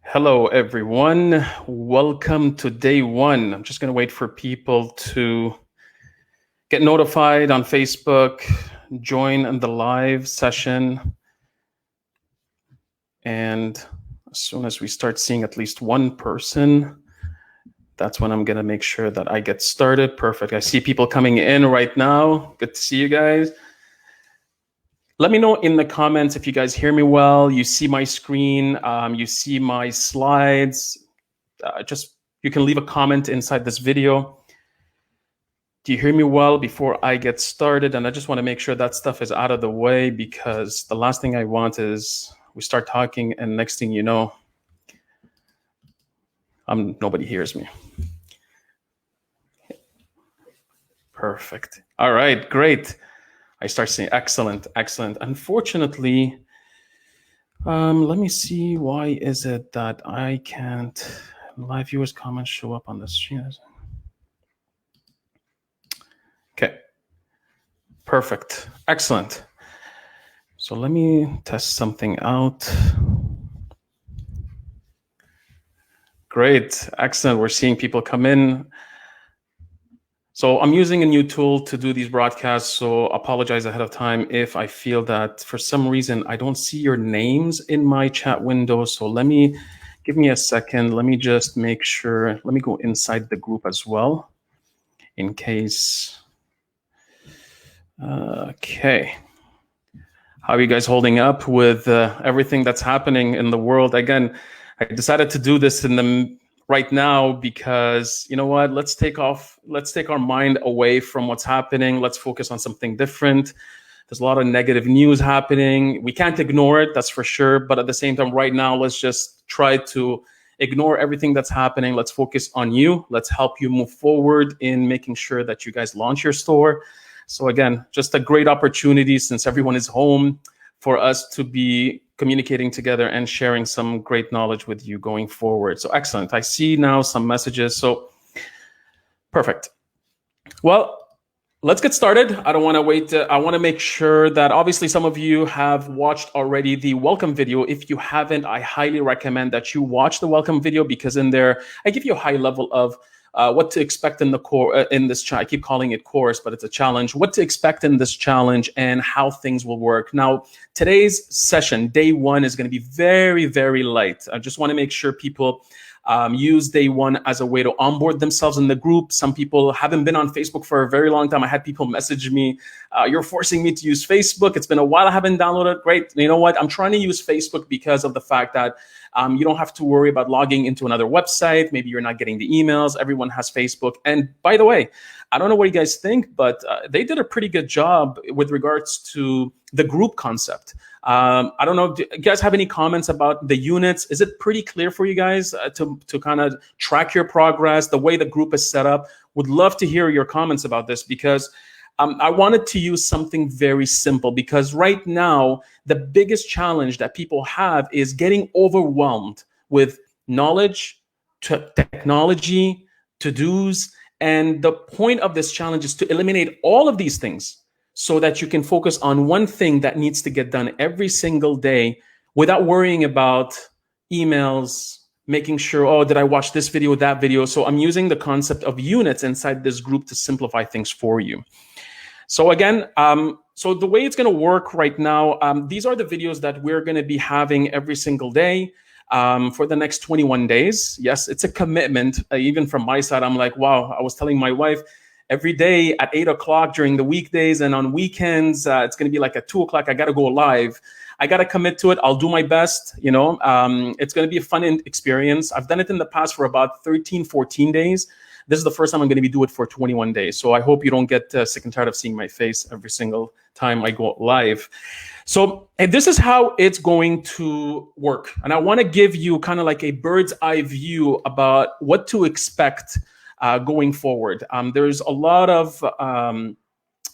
Hello, everyone. Welcome to day one. I'm just going to wait for people to get notified on Facebook, join the live session. And as soon as we start seeing at least one person, that's when I'm going to make sure that I get started. Perfect. I see people coming in right now. Good to see you guys. Let me know in the comments if you guys hear me well, you see my screen, you see my slides. You can leave a comment inside this video. Do you hear me well before I get started? And I just want to make sure that stuff is out of the way, because the last thing I want is we start talking and next thing you know, nobody hears me. Perfect. All right, great. I start saying excellent, excellent. Unfortunately, let me see, why is it that I can't, live viewers comments show up on the screen? Okay, perfect, excellent. So let me test something out. Great, excellent, we're seeing people come in. So I'm using a new tool to do these broadcasts, so apologize ahead of time if I feel that for some reason I don't see your names in my chat window. So give me a second. Let me just make sure. Let me go inside the group as well in case. Okay. How are you guys holding up with everything that's happening in the world? Again, I decided to do this right now because, you know what, let's take our mind away from what's happening. Let's focus on something different. There's a lot of negative news happening. We can't ignore it, that's for sure. But at the same time, right now, let's just try to ignore everything that's happening. Let's focus on you. Let's help you move forward in making sure that you guys launch your store. So again, just a great opportunity, since everyone is home, for us to be communicating together and sharing some great knowledge with you going forward. So excellent. I see now some messages. So perfect. Well, let's get started. I don't want to wait. I want to make sure that obviously some of you have watched already the welcome video. If you haven't, I highly recommend that you watch the welcome video, because in there, I give you a high level of what to expect in the in this I keep calling it course, but it's a challenge. What to expect in this challenge and how things will work. Now, today's session, day one, is going to be very, very light. I just want to make sure people use day one as a way to onboard themselves in the group. Some people haven't been on Facebook for a very long time. I had people message me, you're forcing me to use Facebook. It's been a while, I haven't downloaded. Great. You know what? I'm trying to use Facebook because of the fact that you don't have to worry about logging into another website. Maybe you're not getting the emails. Everyone has Facebook. And by the way, I don't know what you guys think, but they did a pretty good job with regards to the group concept. I don't know, do you guys have any comments about the units? Is it pretty clear for you guys to kind of track your progress, the way the group is set up? Would love to hear your comments about this, because I wanted to use something very simple, because right now, the biggest challenge that people have is getting overwhelmed with knowledge, technology, to-dos. And the point of this challenge is to eliminate all of these things so that you can focus on one thing that needs to get done every single day without worrying about emails, making sure, oh, did I watch this video, that video? So I'm using the concept of units inside this group to simplify things for you. So again, so the way it's going to work right now, these are the videos that we're going to be having every single day for the next 21 days. Yes, it's a commitment. Even from my side, I'm like, wow, I was telling my wife, every day at 8 o'clock during the weekdays and on weekends, it's going to be like at 2 o'clock, I got to go live. I got to commit to it. I'll do my best. You know, it's going to be a fun experience. I've done it in the past for about 13, 14 days. This is the first time I'm going to be doing it for 21 days. So I hope you don't get sick and tired of seeing my face every single time I go live. So this is how it's going to work. And I want to give you kind of like a bird's eye view about what to expect going forward. There's a lot of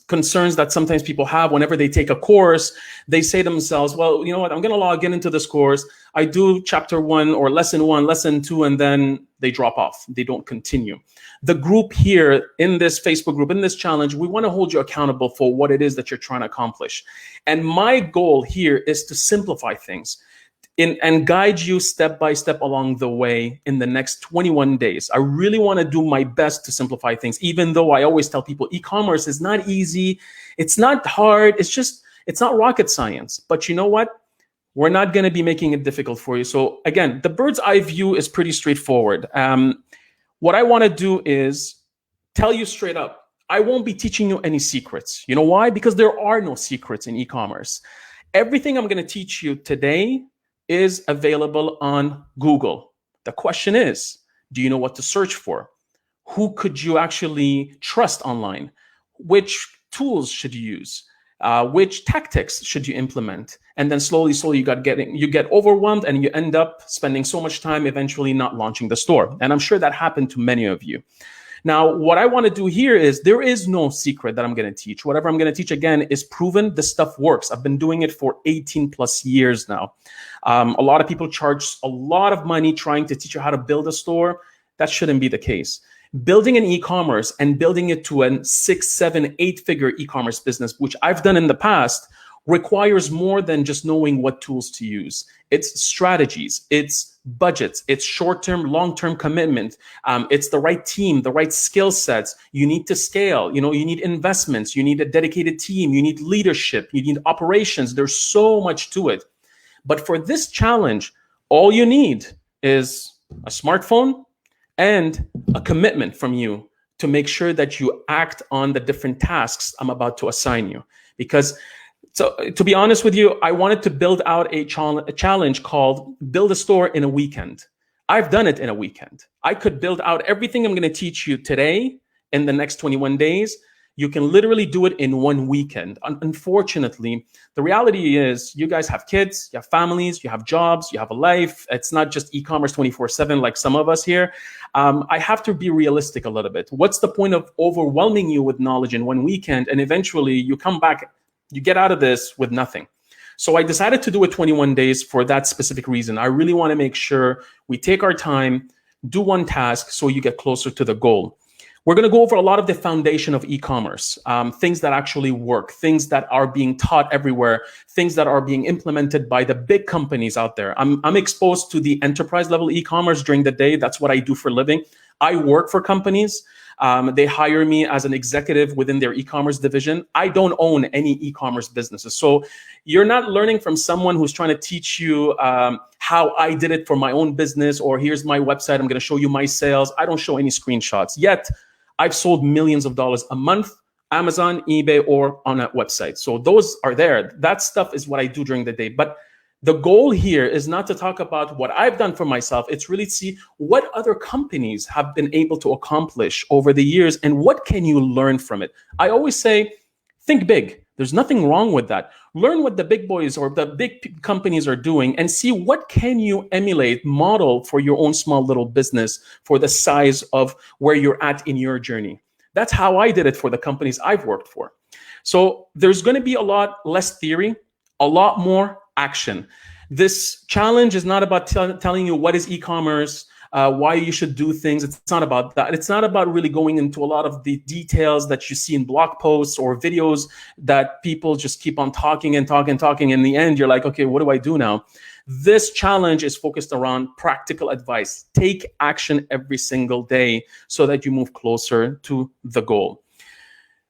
concerns that sometimes people have whenever they take a course. They say to themselves, well, you know what, I'm going to log into this course. I do chapter 1 or lesson 1, lesson 2, and then they drop off. They don't continue. The group here in this Facebook group, in this challenge, we want to hold you accountable for what it is that you're trying to accomplish. And my goal here is to simplify things. and guide you step by step along the way in the next 21 days. I really want to do my best to simplify things, even though I always tell people e-commerce is not easy. It's not hard. It's not rocket science. But you know what? We're not going to be making it difficult for you. So again, the bird's eye view is pretty straightforward. What I want to do is tell you straight up, I won't be teaching you any secrets. You know why? Because there are no secrets in e-commerce. Everything I'm going to teach you today is available on Google. The question is, do you know what to search for? Who could you actually trust online? Which tools should you use? Which tactics should you implement? And then slowly you get overwhelmed and you end up spending so much time eventually not launching the store. And I'm sure that happened to many of you. Now, what I want to do here is there is no secret that I'm going to teach. Whatever I'm going to teach, again, is proven. This stuff works. I've been doing it for 18 plus years now. A lot of people charge a lot of money trying to teach you how to build a store. That shouldn't be the case. Building an e-commerce and building it to a 6, 7, 8-figure e-commerce business, which I've done in the past, requires more than just knowing what tools to use. It's strategies, it's budgets, it's short-term, long-term commitment. It's the right team, the right skill sets. You need to scale, you need investments, you need a dedicated team, you need leadership, you need operations. There's so much to it. But for this challenge, all you need is a smartphone and a commitment from you to make sure that you act on the different tasks I'm about to assign you. Because so to be honest with you, I wanted to build out a challenge called Build a Store in a Weekend. I've done it in a weekend. I could build out everything I'm going to teach you today in the next 21 days. You can literally do it in one weekend. Unfortunately, the reality is you guys have kids, you have families, you have jobs, you have a life. It's not just e-commerce 24/7 like some of us here. I have to be realistic a little bit. What's the point of overwhelming you with knowledge in one weekend and eventually you come back, you get out of this with nothing? So I decided to do it 21 days for that specific reason. I really want to make sure we take our time, do one task so you get closer to the goal. We're going to go over a lot of the foundation of e-commerce, things that actually work, things that are being taught everywhere, things that are being implemented by the big companies out there. I'm exposed to the enterprise level e-commerce during the day. That's what I do for a living. I work for companies. They hire me as an executive within their e-commerce division. I don't own any e-commerce businesses. So you're not learning from someone who's trying to teach you how I did it for my own business, or here's my website, I'm going to show you my sales. I don't show any screenshots. Yet I've sold millions of dollars a month, Amazon, eBay, or on a website. So those are there. That stuff is what I do during the day. But the goal here is not to talk about what I've done for myself. It's really to see what other companies have been able to accomplish over the years and what can you learn from it. I always say, think big. There's nothing wrong with that. Learn what the big boys or the big companies are doing and see what can you emulate, model for your own small little business for the size of where you're at in your journey. That's how I did it for the companies I've worked for. So there's going to be a lot less theory, a lot more action. This challenge is not about telling you what is e-commerce, why you should do things. It's not about that. It's not about really going into a lot of the details that you see in blog posts or videos that people just keep on talking and talking and talking. In the end, you're like, okay, what do I do now? This challenge is focused around practical advice. Take action every single day so that you move closer to the goal.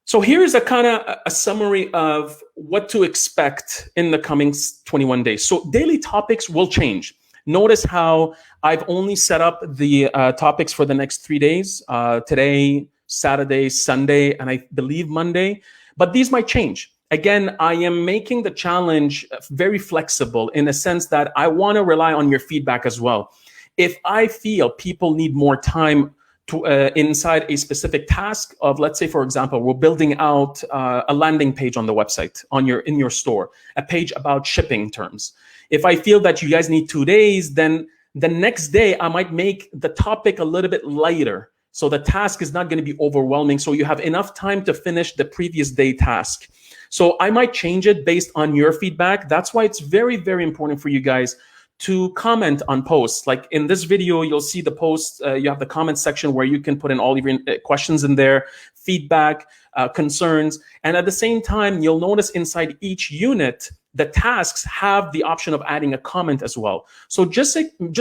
So here's a kind of a summary of what to expect in the coming 21 days. So daily topics will change. Notice how I've only set up the topics for the next 3 days, today, Saturday, Sunday, and I believe Monday, but these might change. Again, I am making the challenge very flexible in the sense that I want to rely on your feedback as well. If I feel people need more time to inside a specific task of, let's say, for example, we're building out a landing page on the website in your store, a page about shipping terms. If I feel that you guys need 2 days, then the next day I might make the topic a little bit lighter. So the task is not going to be overwhelming. So you have enough time to finish the previous day task. So I might change it based on your feedback. That's why it's very, very important for you guys to comment on posts. Like in this video, you'll see the post, you have the comment section where you can put in all your questions in there, feedback, concerns. And at the same time, you'll notice inside each unit, the tasks have the option of adding a comment as well. So just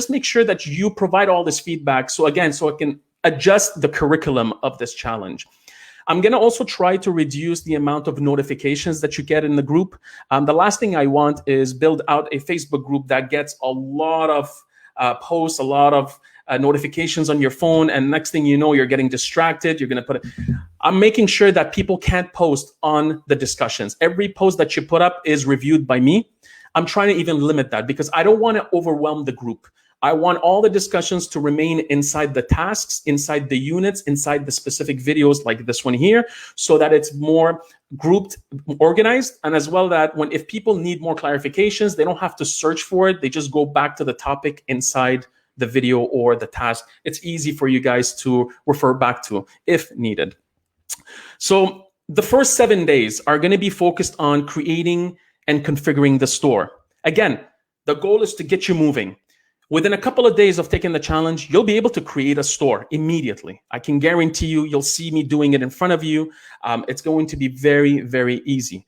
make sure that you provide all this feedback. So again, so it can adjust the curriculum of this challenge. I'm going to also try to reduce the amount of notifications that you get in the group. The last thing I want is build out a Facebook group that gets a lot of posts, a lot of notifications on your phone, and next thing you know, you're getting distracted. You're going to put it. I'm making sure that people can't post on the discussions. Every post that you put up is reviewed by me. I'm trying to even limit that because I don't want to overwhelm the group. I want all the discussions to remain inside the tasks, inside the units, inside the specific videos like this one here, so that it's more grouped, organized, and as well that if people need more clarifications, they don't have to search for it. They just go back to the topic inside the video or the task. It's easy for you guys to refer back to if needed. So the first 7 days are going to be focused on creating and configuring the store. Again, the goal is to get you moving. Within a couple of days of taking the challenge, you'll be able to create a store immediately. I can guarantee you'll see me doing it in front of you. It's going to be very, very easy.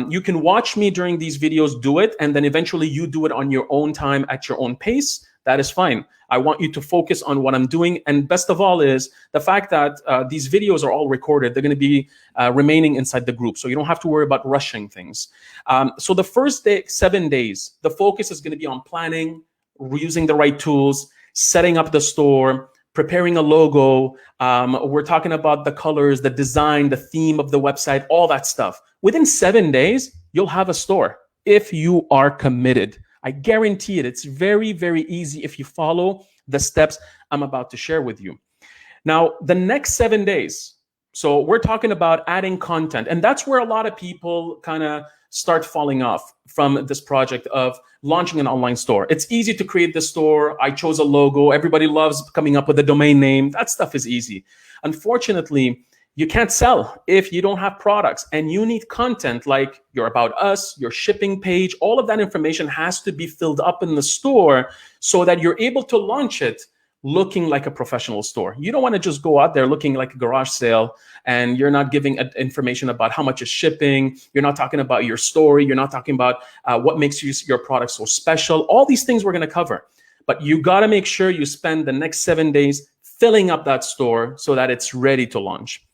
You can watch me during these videos do it, and then eventually you do it on your own time at your own pace. That is fine. I want you to focus on what I'm doing. And best of all is the fact that these videos are all recorded. They're going to be remaining inside the group. So you don't have to worry about rushing things. So the first 7 days, the focus is going to be on planning, using the right tools, setting up the store, preparing a logo. We're talking about the colors, the design, the theme of the website, all that stuff. Within 7 days, you'll have a store if you are committed. I guarantee it. It's very, very easy if you follow the steps I'm about to share with you. Now, the next 7 days, so we're talking about adding content, and that's where a lot of people kind of start falling off from this project of launching an online store. It's easy to create the store. I chose a logo. Everybody loves coming up with a domain name. That stuff is easy. Unfortunately, you can't sell if you don't have products, and you need content like your About Us, your shipping page. All of that information has to be filled up in the store so that you're able to launch it looking like a professional store. You don't want to just go out there looking like a garage sale and you're not giving information about how much is shipping. You're not talking about your story. You're not talking about what makes your product so special. All these things we're going to cover. But you got to make sure you spend the next 7 days filling up that store so that it's ready to launch.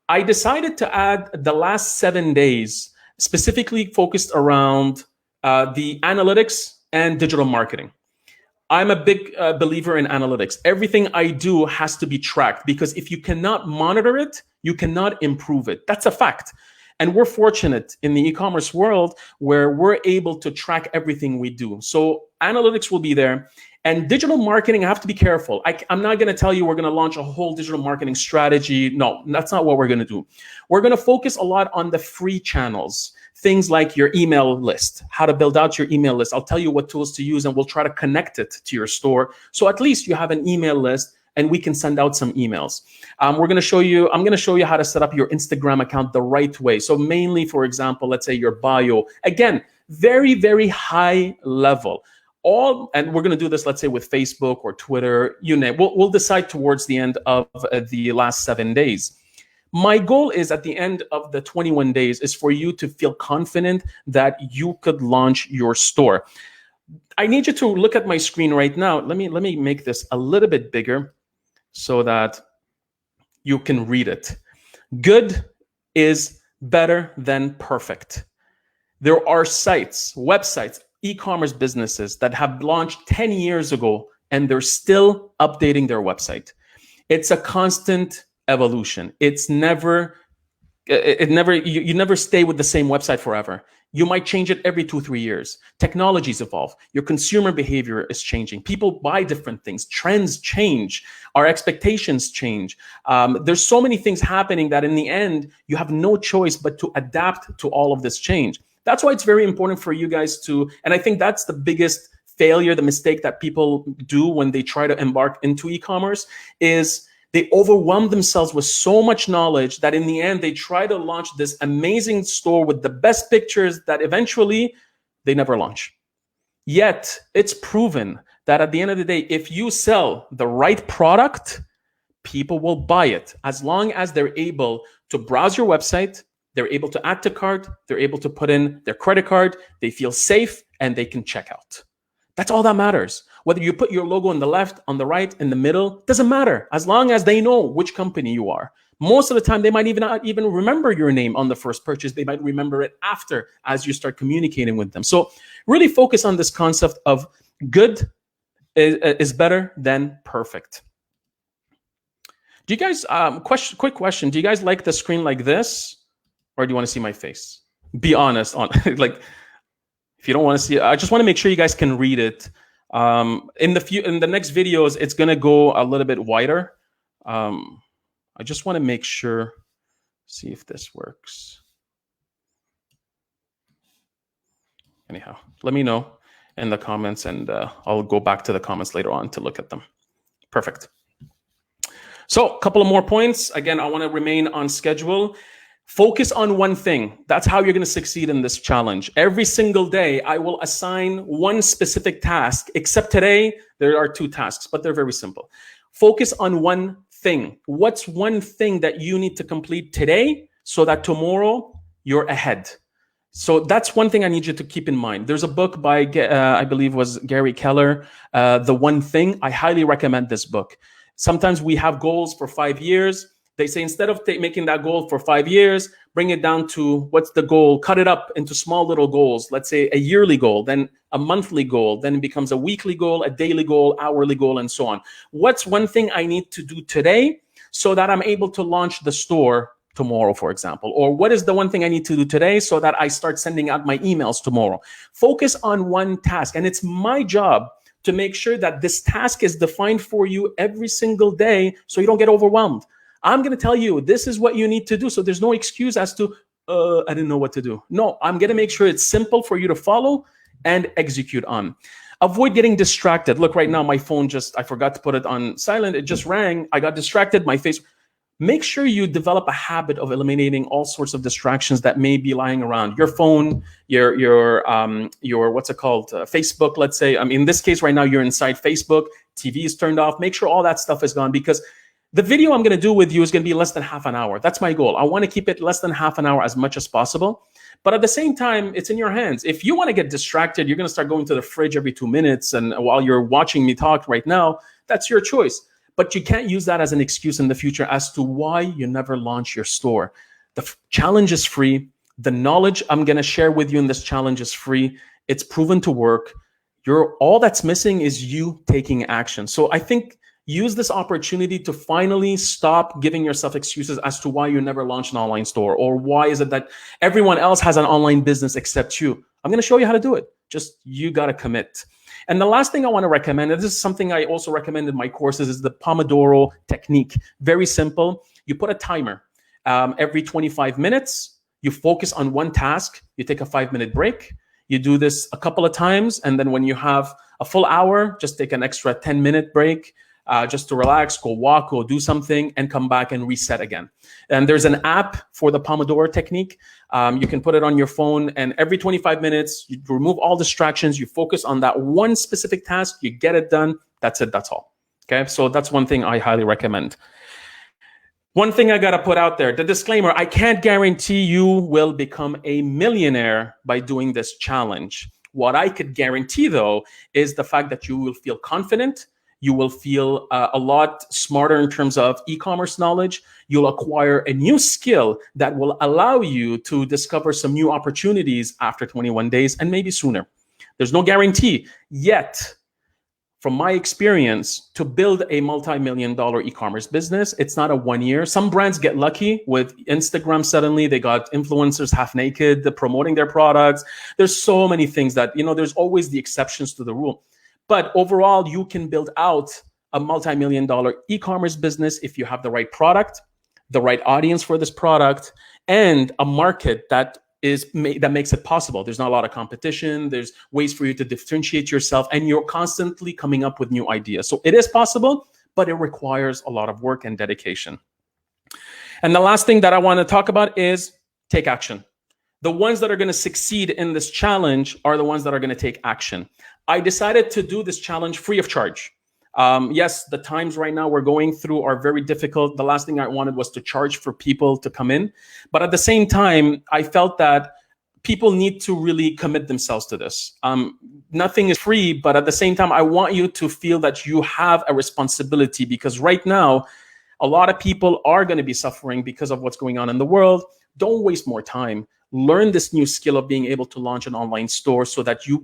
I decided to add the last 7 days specifically focused around the analytics and digital marketing. I'm a big believer in analytics. Everything I do has to be tracked because if you cannot monitor it, you cannot improve it. That's a fact. And we're fortunate in the e-commerce world where we're able to track everything we do. So analytics will be there. And digital marketing, I have to be careful. I'm not going to tell you we're going to launch a whole digital marketing strategy. No, that's not what we're going to do. We're going to focus a lot on the free channels, things like your email list, how to build out your email list. I'll tell you what tools to use and we'll try to connect it to your store. So at least you have an email list and we can send out some emails. I'm going to show you how to set up your Instagram account the right way. So mainly, for example, let's say your bio. Again, very, very high level. And we're going to do this, let's say, with Facebook or Twitter, you name. We'll decide towards the end of the last 7 days. My goal is at the end of the 21 days is for you to feel confident that you could launch your store. I need you to look at my screen right now. Let me make this a little bit bigger so that you can read it. Good is better than perfect. There are sites, websites, e-commerce businesses that have launched 10 years ago and they're still updating their website. It's a constant evolution. You never stay with the same website forever. You might change it every 2-3 years. Technologies evolve. Your consumer behavior is changing. People buy different things. Trends change. Our expectations change. There's so many things happening that in the end, you have no choice but to adapt to all of this change. That's why it's very important for you guys to, and I think that's the biggest failure, the mistake that people do when they try to embark into e-commerce is they overwhelm themselves with so much knowledge that in the end, they try to launch this amazing store with the best pictures that eventually they never launch. Yet it's proven that at the end of the day, if you sell the right product, people will buy it as long as they're able to browse your website, they're able to add to cart, they're able to put in their credit card, they feel safe, and they can check out. That's all that matters. Whether you put your logo on the left, on the right, in the middle, doesn't matter as long as they know which company you are. Most of the time, they might even not even remember your name on the first purchase. They might remember it after as you start communicating with them. So really focus on this concept of good is better than perfect. Do you guys, quick question, do you guys like the screen like this, or do you want to see my face? Be honest on like, if you don't want to see it, I just want to make sure you guys can read it. In the next videos, it's going to go a little bit wider. I just want to make sure, see if this works. Anyhow, let me know in the comments, and I'll go back to the comments later on to look at them. Perfect. So a couple of more points. Again, I want to remain on schedule. Focus on one thing. That's how you're going to succeed in this challenge. Every single day, I will assign one specific task, except today, there are 2 tasks, but they're very simple. Focus on one thing. What's one thing that you need to complete today so that tomorrow you're ahead? So that's one thing I need you to keep in mind. There's a book by, I believe was Gary Keller, The One Thing. I highly recommend this book. Sometimes we have goals for 5 years. They say instead of making that goal for 5 years, bring it down to what's the goal, cut it up into small little goals. Let's say a yearly goal, then a monthly goal, then it becomes a weekly goal, a daily goal, hourly goal, and so on. What's one thing I need to do today so that I'm able to launch the store tomorrow, for example? Or what is the one thing I need to do today so that I start sending out my emails tomorrow? Focus on one task. And it's my job to make sure that this task is defined for you every single day so you don't get overwhelmed. I'm going to tell you, this is what you need to do. So there's no excuse as to, I didn't know what to do. No, I'm going to make sure it's simple for you to follow and execute on. Avoid getting distracted. Look, right now, my phone I forgot to put it on silent. It just rang. I got distracted. My face. Make sure you develop a habit of eliminating all sorts of distractions that may be lying around. Your phone, your what's it called? Facebook, let's say. I mean, in this case, right now, you're inside Facebook. TV is turned off. Make sure all that stuff is gone, because the video I'm going to do with you is going to be less than half an hour. That's my goal. I want to keep it less than half an hour as much as possible. But at the same time, it's in your hands. If you want to get distracted, you're going to start going to the fridge every 2 minutes. And while you're watching me talk right now, that's your choice. But you can't use that as an excuse in the future as to why you never launch your store. The challenge is free. The knowledge I'm going to share with you in this challenge is free. It's proven to work. All that's missing is you taking action. So I think use this opportunity to finally stop giving yourself excuses as to why you never launched an online store, or why is it that everyone else has an online business except you. I'm going to show you how to do it. Just you got to commit. And the last thing I want to recommend, and this is something I also recommend in my courses, is the Pomodoro technique. Very simple. You put a timer every 25 minutes. You focus on one task. You take a 5-minute break. You do this a couple of times. And then when you have a full hour, just take an extra 10-minute break. Just to relax, go walk, go do something, and come back and reset again. And there's an app for the Pomodoro technique. You can put it on your phone, and every 25 minutes, you remove all distractions. You focus on that one specific task. You get it done. That's it. That's all. Okay. So that's one thing I highly recommend. One thing I got to put out there, the disclaimer, I can't guarantee you will become a millionaire by doing this challenge. What I could guarantee, though, is the fact that you will feel confident. You will feel a lot smarter in terms of e-commerce knowledge. You'll acquire a new skill that will allow you to discover some new opportunities after 21 days and maybe sooner. There's no guarantee yet. From my experience, to build a multi-million-dollar e-commerce business, it's not a 1 year. Some brands get lucky with Instagram. Suddenly they got influencers half naked promoting their products. There's so many things that, there's always the exceptions to the rule. But overall, you can build out a multi-million-dollar e-commerce business if you have the right product, the right audience for this product, and a market that makes it possible. There's not a lot of competition. There's ways for you to differentiate yourself, and you're constantly coming up with new ideas. So it is possible, but it requires a lot of work and dedication. And the last thing that I want to talk about is take action. The ones that are going to succeed in this challenge are the ones that are going to take action. I decided to do this challenge free of charge. Yes, the times right now we're going through are very difficult. The last thing I wanted was to charge for people to come in. But at the same time, I felt that people need to really commit themselves to this. Nothing is free, but at the same time, I want you to feel that you have a responsibility, because right now, a lot of people are going to be suffering because of what's going on in the world. Don't waste more time. Learn this new skill of being able to launch an online store so that you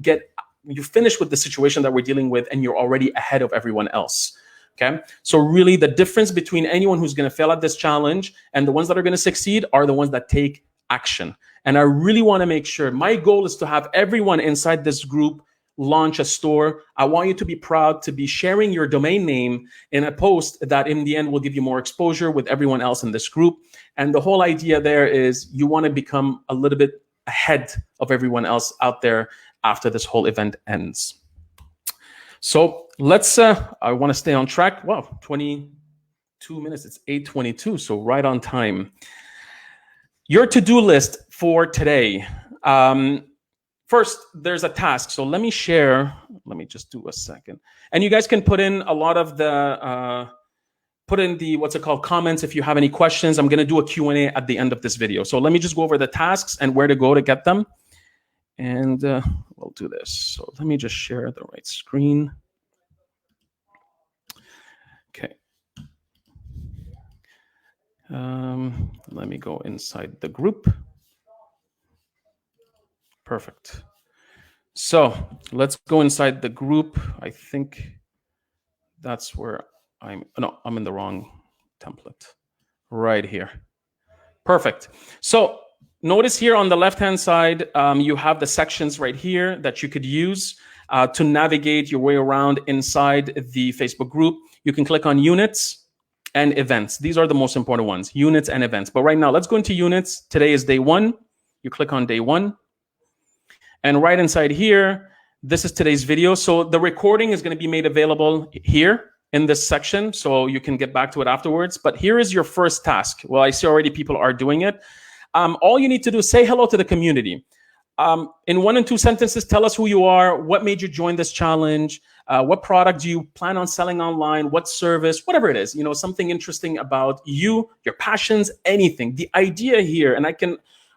finish with the situation that we're dealing with and you're already ahead of everyone else. Okay. So really the difference between anyone who's going to fail at this challenge and the ones that are going to succeed are the ones that take action. And I really want to make sure, my goal is to have everyone inside this group launch a store. I want you to be proud to be sharing your domain name in a post that in the end will give you more exposure with everyone else in this group. And the whole idea there is you want to become a little bit ahead of everyone else out there after this whole event ends. So let's, I want to stay on track. Wow, 22 minutes, it's 8:22, so right on time. Your to-do list for today. First, there's a task. So let me share, let me just do a second. And you guys can put in a lot of the, what's it called, comments if you have any questions. I'm gonna do a Q&A at the end of this video. So let me just go over the tasks and where to go to get them. And we'll do this. So let me just share the right screen. Okay. Let me go inside the group. Perfect. So let's go inside the group. I think that's where I'm in the wrong template. Right here. Perfect. So notice here on the left-hand side, you have the sections right here that you could use to navigate your way around inside the Facebook group. You can click on units and events. These are the most important ones, units and events. But right now, let's go into units. Today is day 1. You click on day 1. And right inside here, this is today's video. So the recording is going to be made available here in this section, so you can get back to it afterwards. But here is your first task. Well, I see already people are doing it. All you need to do is say hello to the community. In 1 and 2 sentences, tell us who you are, what made you join this challenge, what product do you plan on selling online, what service, whatever it is, you know, something interesting about you, your passions, anything. The idea here, and I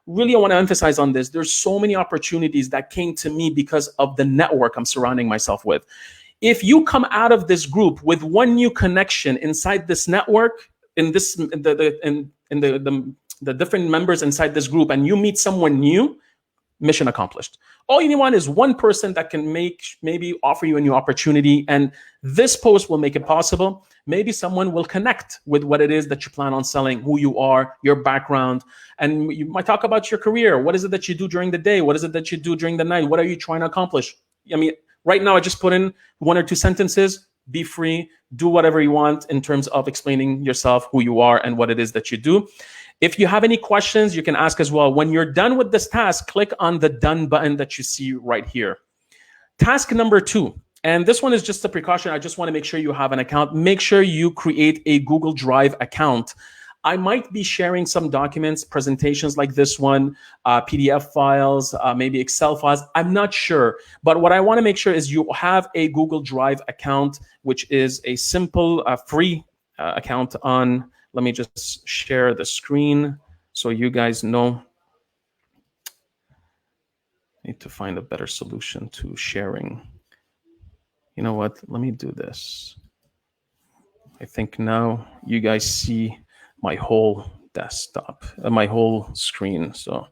want to emphasize on this, there's so many opportunities that came to me because of the network I'm surrounding myself with. If you come out of this group with one new connection inside this network, in the different members inside this group, and you meet someone new, mission accomplished. All you want is one person that can maybe offer you a new opportunity, and this post will make it possible. Maybe someone will connect with what it is that you plan on selling, who you are, your background, and you might talk about your career. What is it that you do during the day? What is it that you do during the night? What are you trying to accomplish? I mean, right now I just put in 1 or 2 sentences. Be free, do whatever you want in terms of explaining yourself, who you are, and what it is that you do. If you have any questions, you can ask as well. When you're done with this task, click on the done button that you see right here. Task number 2, and this one is just a precaution. I just want to make sure you have an account. Make sure you create a Google Drive account. I might be sharing some documents, presentations like this one, PDF files, maybe Excel files. I'm not sure. But what I want to make sure is you have a Google Drive account, which is a simple, free account on. Let me just share the screen so you guys know. I need to find a better solution to sharing. You know what? Let me do this. I think now you guys see my whole desktop, my whole screen. So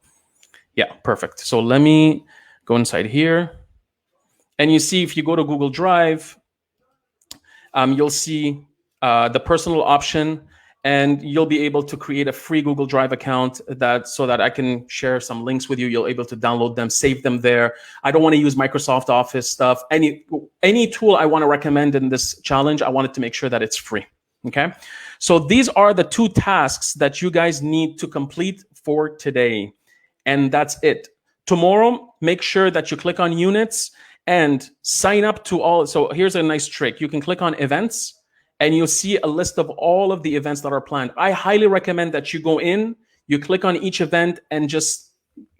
yeah, perfect. So let me go inside here. And you see, if you go to Google Drive, you'll see the personal option, and you'll be able to create a free Google Drive account so that I can share some links with you. You'll be able to download them, save them there. I don't want to use Microsoft Office stuff. Any tool I want to recommend in this challenge, I wanted to make sure that it's free. Okay. So these are the 2 tasks that you guys need to complete for today. And that's it. Tomorrow, make sure that you click on units and sign up to all. So here's a nice trick. You can click on events, and you'll see a list of all of the events that are planned. I highly recommend that you go in, you click on each event and just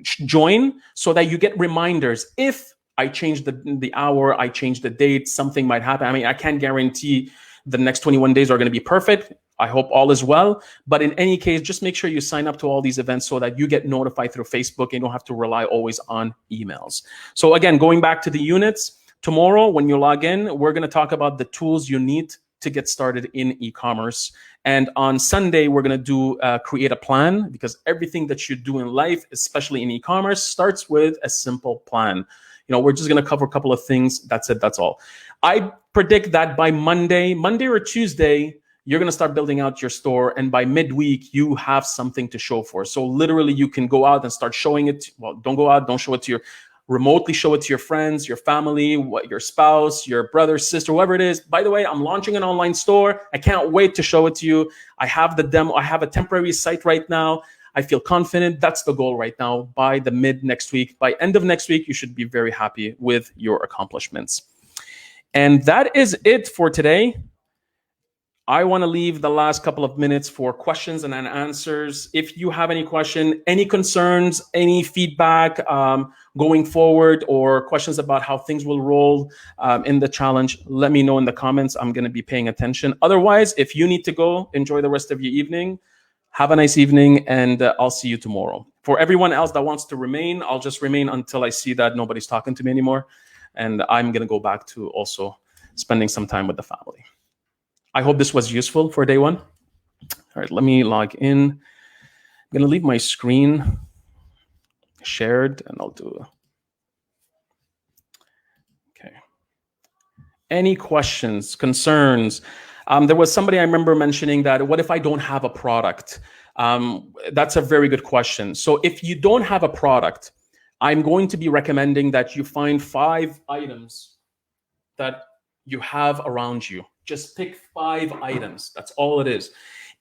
join so that you get reminders. If I changed the hour, I changed the date, something might happen. I mean, I can't guarantee the next 21 days are going to be perfect. I hope all is well. But in any case, just make sure you sign up to all these events so that you get notified through Facebook and you don't have to rely always on emails. So again, going back to the units, tomorrow when you log in, we're going to talk about the tools you need to get started in e-commerce. And on Sunday, we're going to do create a plan, because everything that you do in life, especially in e-commerce, starts with a simple plan. We're just going to cover a couple of things. That's it. That's all. I predict that by Monday or Tuesday, you're going to start building out your store. And by midweek, you have something to show for. So literally, you can go out and start showing it. Well, don't go out. Don't show it to your remotely show it to your friends, your family, your spouse, your brother, sister, whoever it is. By the way, I'm launching an online store. I can't wait to show it to you. I have the demo. I have a temporary site right now. I feel confident. That's the goal right now. By the mid next week, by end of next week, you should be very happy with your accomplishments. And that is it for today. I want to leave the last couple of minutes for questions and answers. If you have any question, any concerns, any feedback going forward, or questions about how things will roll in the challenge, let me know in the comments. I'm going to be paying attention. Otherwise, if you need to go, enjoy the rest of your evening. Have a nice evening, and I'll see you tomorrow. For everyone else that wants to remain, I'll just remain until I see that nobody's talking to me anymore. And I'm going to go back to also spending some time with the family. I hope this was useful for day one. All right, let me log in. I'm going to leave my screen shared, and I'll do. Okay. Any questions, concerns? There was somebody I remember mentioning that, what if I don't have a product? That's a very good question. So if you don't have a product, I'm going to be recommending that you find 5 items that you have around you. Just pick 5 items. That's all it is.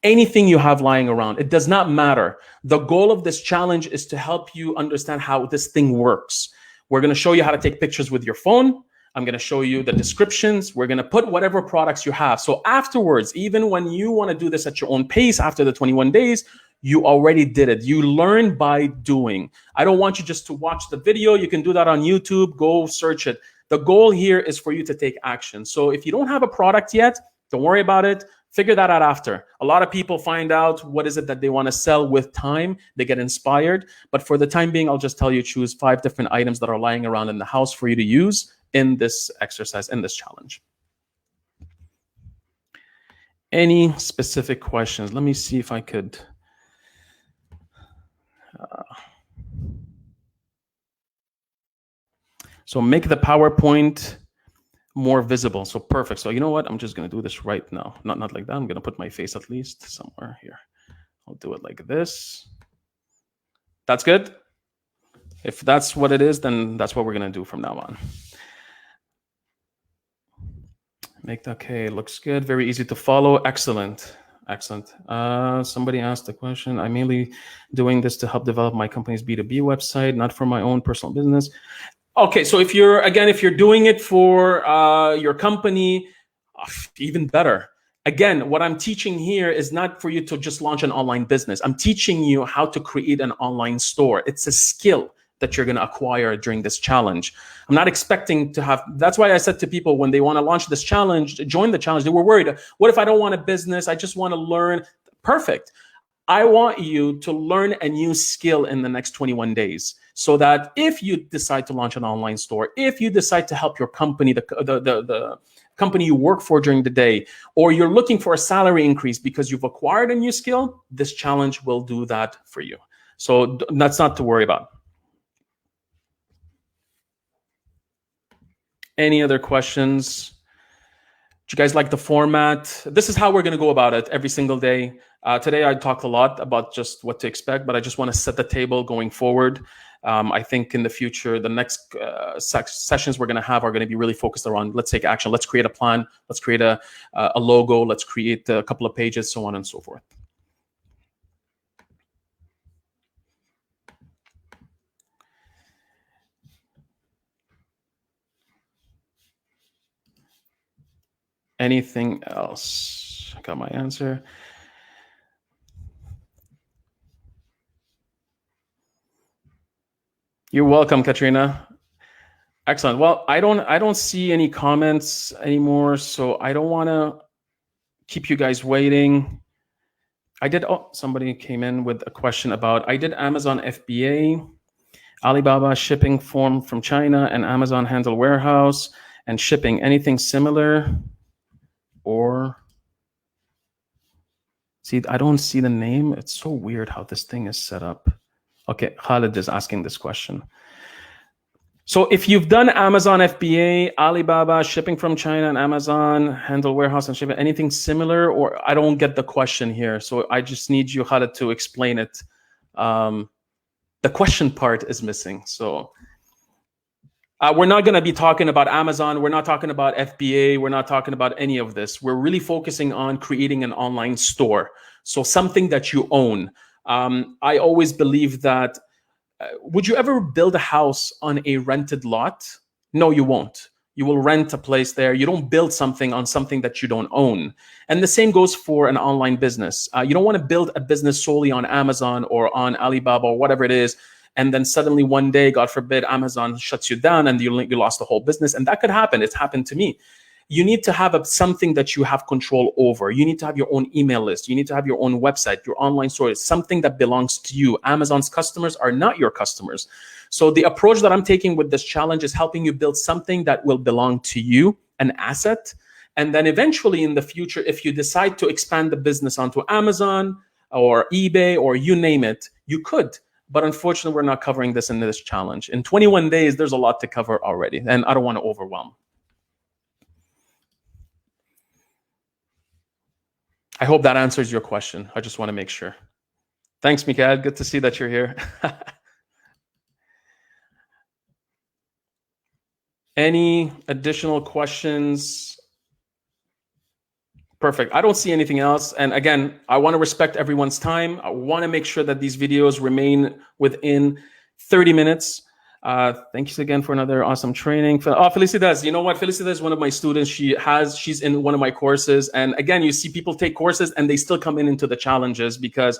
Anything you have lying around, it does not matter. The goal of this challenge is to help you understand how this thing works. We're going to show you how to take pictures with your phone. I'm going to show you the descriptions. We're going to put whatever products you have. So afterwards, even when you want to do this at your own pace after the 21 days, you already did it. You learn by doing. I don't want you just to watch the video. You can do that on YouTube. Go search it. The goal here is for you to take action. So if you don't have a product yet, don't worry about it. Figure that out after. A lot of people find out what is it that they want to sell with time. They get inspired. But for the time being, I'll just tell you, choose 5 different items that are lying around in the house for you to use in this exercise, in this challenge. Any specific questions? Let me see if I could. So make the PowerPoint more visible. So perfect. So you know what? I'm just going to do this right now. Not like that. I'm going to put my face at least somewhere here. I'll do it like this. That's good. If that's what it is, then that's what we're going to do from now on. Make that okay. Looks good. Very easy to follow. Excellent. Excellent. Somebody asked a question. I'm mainly doing this to help develop my company's B2B website, not for my own personal business. Okay, so if you're doing it for your company, even better. Again, what I'm teaching here is not for you to just launch an online business. I'm teaching you how to create an online store. It's a skill that you're going to acquire during this challenge. I'm not expecting to have, that's why I said to people when they want to launch this challenge, join the challenge, they were worried. What if I don't want a business? I just want to learn. Perfect. I want you to learn a new skill in the next 21 days so that if you decide to launch an online store, if you decide to help your company, the company you work for during the day, or you're looking for a salary increase because you've acquired a new skill, this challenge will do that for you. So that's not to worry about. Any other questions? Do you guys like the format? This is how we're going to go about it every single day. Today, I talked a lot about just what to expect, but I just want to set the table going forward. I think in the future, the next sessions we're going to have are going to be really focused around, let's take action. Let's create a plan. Let's create a logo. Let's create a couple of pages, so on and so forth. Anything else? I got my answer. You're welcome, Katrina. Excellent. Well, I don't see any comments anymore, so I don't want to keep you guys waiting. Somebody came in with a question about, I did Amazon FBA, Alibaba shipping form from China, and Amazon handle warehouse and shipping. Anything similar? Or, see, I don't see the name. It's so weird how this thing is set up. Okay, Khalid is asking this question. So if you've done Amazon FBA, Alibaba, shipping from China, and Amazon, handle warehouse and shipping, anything similar, or I don't get the question here. So I just need you, Khalid, to explain it. The question part is missing. So we're not going to be talking about Amazon. We're not talking about FBA. We're not talking about any of this. We're really focusing on creating an online store. So something that you own. I always believe that would you ever build a house on a rented lot? No, you won't. You will rent a place there. You don't build something on something that you don't own. And the same goes for an online business. You don't want to build a business solely on Amazon or on Alibaba or whatever it is. And then suddenly one day, God forbid, Amazon shuts you down and you lost the whole business. And that could happen. It's happened to me. You need to have something that you have control over. You need to have your own email list. You need to have your own website, your online store, something that belongs to you. Amazon's customers are not your customers. So the approach that I'm taking with this challenge is helping you build something that will belong to you, an asset. And then eventually in the future, if you decide to expand the business onto Amazon or eBay or you name it, you could. But unfortunately, we're not covering this in this challenge. In 21 days, there's a lot to cover already, and I don't want to overwhelm. I hope that answers your question. I just want to make sure. Thanks, Mikael. Good to see that you're here. Any additional questions? Perfect. I don't see anything else. And again, I want to respect everyone's time. I want to make sure that these videos remain within 30 minutes. Thanks again for another awesome training. Oh, Felicitas, you know what? Felicitas is one of my students. She's in one of my courses. And again, you see people take courses and they still come into the challenges because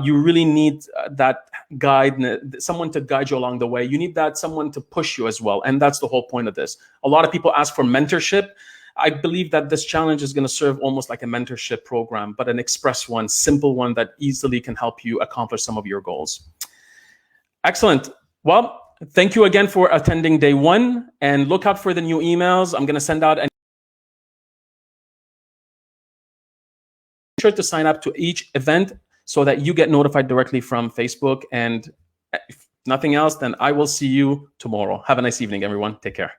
you really need that guide, someone to guide you along the way. You need someone to push you as well. And that's the whole point of this. A lot of people ask for mentorship. I believe that this challenge is going to serve almost like a mentorship program, but an express one, simple one that easily can help you accomplish some of your goals. Excellent. Well, thank you again for attending day one, and look out for the new emails. I'm going to send out an sure to sign up to each event so that you get notified directly from Facebook. And if nothing else, then I will see you tomorrow. Have a nice evening, everyone. Take care.